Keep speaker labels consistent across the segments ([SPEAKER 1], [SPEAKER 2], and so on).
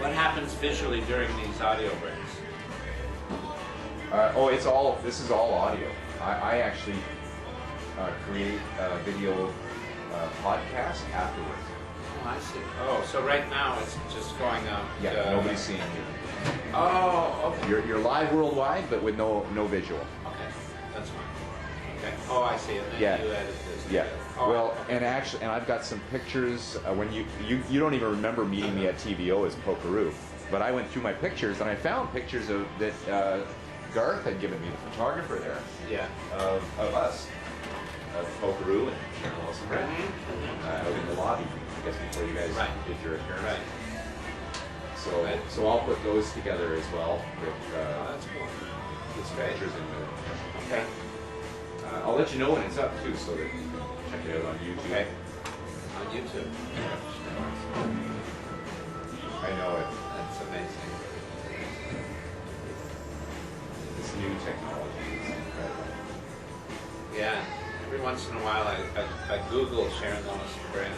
[SPEAKER 1] What happens visually during these audio breaks?
[SPEAKER 2] This is all audio. I actually create a video podcast afterwards.
[SPEAKER 1] Oh, I see. Oh, so right now it's just going out.
[SPEAKER 2] Yeah, nobody's seeing you.
[SPEAKER 1] Oh, okay.
[SPEAKER 2] You're live worldwide, but with no visual.
[SPEAKER 1] Okay, that's fine. Okay. Oh, I see. And then you edit this.
[SPEAKER 2] Yeah.
[SPEAKER 1] Oh,
[SPEAKER 2] Well,
[SPEAKER 1] okay.
[SPEAKER 2] and I've got some pictures. When you don't even remember meeting me at TVO as Pokeroo, but I went through my pictures and I found pictures of that Garth had given me, the photographer there.
[SPEAKER 1] Yeah.
[SPEAKER 2] Of us, of Pokeroo and Lois and Bram, out in the lobby. I guess before you guys did your appearance.
[SPEAKER 1] Right.
[SPEAKER 2] So I'll put those together as well with
[SPEAKER 1] That's cool.
[SPEAKER 2] with pictures in there.
[SPEAKER 1] Okay.
[SPEAKER 2] I'll let you know when it's up too, so that you can check it out on YouTube.
[SPEAKER 1] Okay. On YouTube.
[SPEAKER 2] I know it.
[SPEAKER 1] That's amazing.
[SPEAKER 2] This new technology is incredible.
[SPEAKER 1] Yeah. Every once in a while, I Google Sharron, Lois and Bram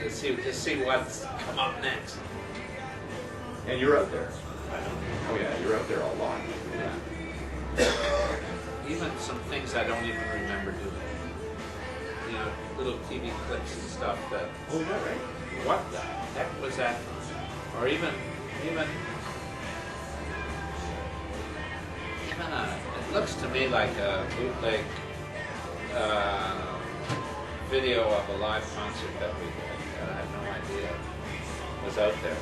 [SPEAKER 1] to see what's come up next.
[SPEAKER 2] And you're out there.
[SPEAKER 1] I don't.
[SPEAKER 2] Oh yeah, you're out there a lot.
[SPEAKER 1] Yeah. Even some things I don't even remember doing. You know, little TV clips and stuff that.
[SPEAKER 2] Oh yeah, right.
[SPEAKER 1] What the heck was that? Or even it looks to me like a bootleg video of a live concert that we did. I have no idea was out there.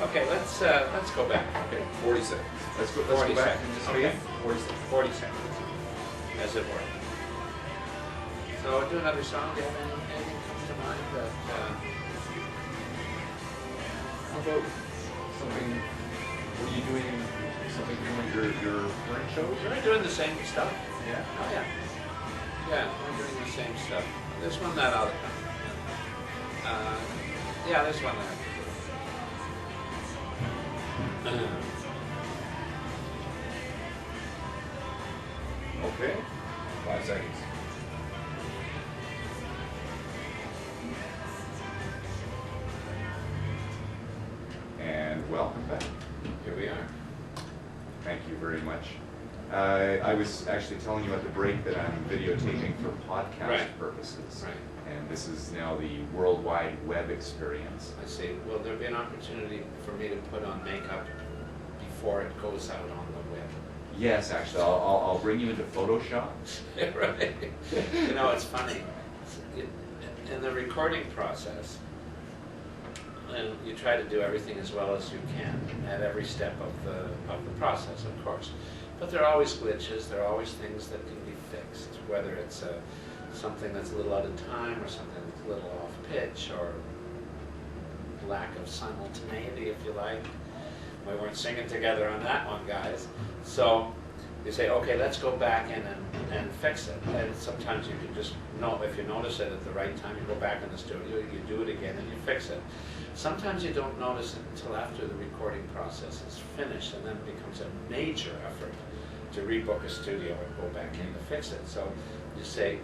[SPEAKER 1] Okay, let's go back.
[SPEAKER 2] Okay, 40 seconds. Let's go back
[SPEAKER 1] 40
[SPEAKER 2] and
[SPEAKER 1] seconds.
[SPEAKER 2] just
[SPEAKER 1] Okay.
[SPEAKER 2] wait. 40 seconds.
[SPEAKER 1] 40 seconds, as it were. So do another song. Do you have anything come to mind that?
[SPEAKER 2] How about something? What are you doing? Something doing your current shows?
[SPEAKER 1] We're doing the same stuff.
[SPEAKER 2] Yeah.
[SPEAKER 1] Oh yeah. Yeah, we're doing the same stuff. There's one that I'll yeah, there's one that
[SPEAKER 2] Okay. 5 seconds. And welcome back.
[SPEAKER 1] Here we are.
[SPEAKER 2] Thank you very much. I was actually telling you at the break that I'm videotaping for podcast purposes.
[SPEAKER 1] Right.
[SPEAKER 2] And this is now the World Wide Web experience.
[SPEAKER 1] I see. Will there be an opportunity for me to put on makeup before it goes out on the web?
[SPEAKER 2] Yes, actually, I'll bring you into Photoshop.
[SPEAKER 1] Right. You know, it's funny. In the recording process, and you try to do everything as well as you can at every step of the process, of course. But there are always glitches. There are always things that can be fixed, whether it's something that's a little out of time or something that's a little off pitch or lack of simultaneity, if you like. We weren't singing together on that one, guys. So you say, okay, let's go back in and fix it. And sometimes you can just know, if you notice it at the right time, you go back in the studio, you do it again, and you fix it. Sometimes you don't notice it until after the recording process is finished, and then it becomes a major effort to rebook a studio and go back in to fix it. So you say,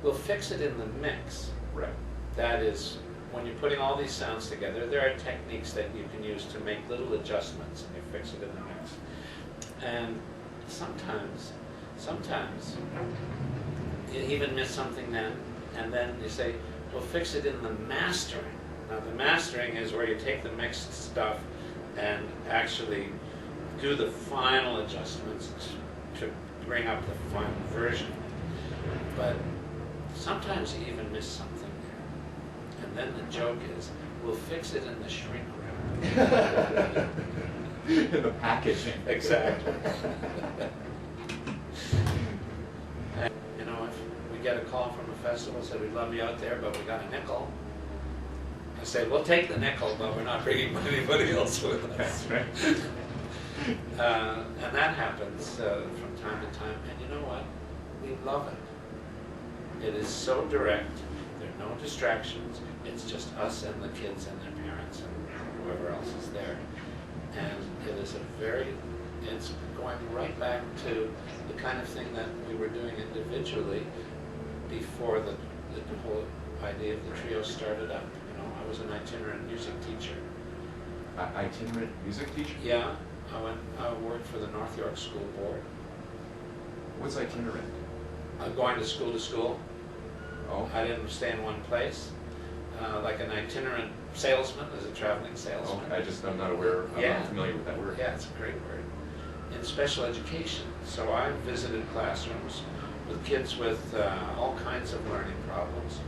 [SPEAKER 1] we'll fix it in the mix.
[SPEAKER 2] Right.
[SPEAKER 1] That is, when you're putting all these sounds together, there are techniques that you can use to make little adjustments, and you fix it in the mix. And sometimes you even miss something then, and then you say, we'll fix it in the mastering. Now the mastering is where you take the mixed stuff and actually do the final adjustments to bring up the final version. But sometimes you even miss something there. And then the joke is, we'll fix it in the shrink wrap.
[SPEAKER 2] In the packaging.
[SPEAKER 1] Exactly. And, you know, if we get a call from a festival that said, we'd love you out there, but we got a nickel, I say, we'll take the nickel, but we're not bringing anybody else with us.
[SPEAKER 2] That's right.
[SPEAKER 1] And that happens from time to time. And you know what? We love it. It is so direct. There are no distractions. It's just us and the kids and their parents and whoever else is there. And it is it's going right back to the kind of thing that we were doing individually before the whole idea of the trio started up. You know, I was an itinerant music teacher,
[SPEAKER 2] Itinerant music teacher?
[SPEAKER 1] Yeah, I worked for the North York School Board.
[SPEAKER 2] What's itinerant?
[SPEAKER 1] Going to school.
[SPEAKER 2] Oh.
[SPEAKER 1] I didn't stay in one place. Like an itinerant salesman is a traveling salesman.
[SPEAKER 2] Oh, I'm not aware, I'm not familiar with that word.
[SPEAKER 1] Yeah, it's a great word. In special education, so I visited classrooms with kids with all kinds of learning problems.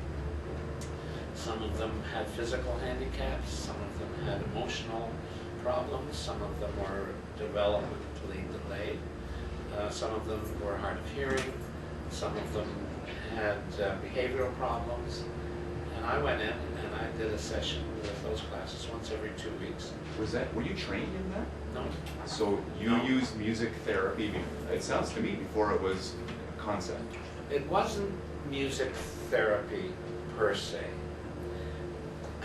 [SPEAKER 1] Some of them had physical handicaps, some of them had emotional problems, some of them were developmentally delayed, some of them were hard of hearing, some of them had behavioral problems. And I went in and I did a session with those classes once every 2 weeks.
[SPEAKER 2] Were you trained in that?
[SPEAKER 1] No.
[SPEAKER 2] So you used music therapy, it sounds to me, before it was a concept.
[SPEAKER 1] It wasn't music therapy per se.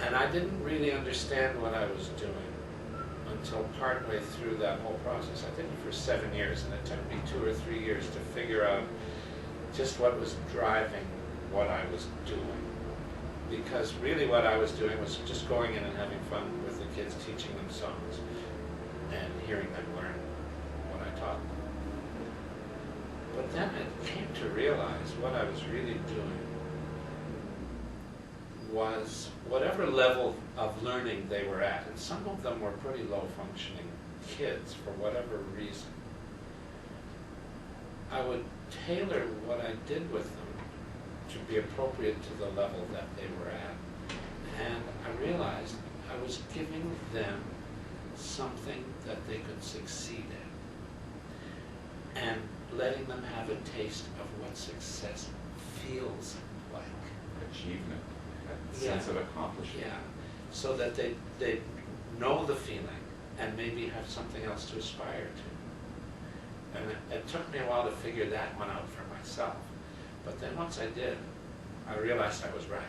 [SPEAKER 1] And I didn't really understand what I was doing until partway through that whole process. I did it for 7 years, and it took me 2 or 3 years to figure out just what was driving what I was doing. Because really what I was doing was just going in and having fun with the kids, teaching them songs and hearing them learn what I taught them. But then I came to realize what I was really doing was whatever level of learning they were at, and some of them were pretty low functioning kids for whatever reason, I would tailor what I did with them to be appropriate to the level that they were at. And I realized I was giving them something that they could succeed in, and letting them have a taste of what success feels like.
[SPEAKER 2] Achievement, a sense of accomplishment.
[SPEAKER 1] Yeah, so that they know the feeling and maybe have something else to aspire to. And it took me a while to figure that one out for myself. But then once I did, I realized I was right.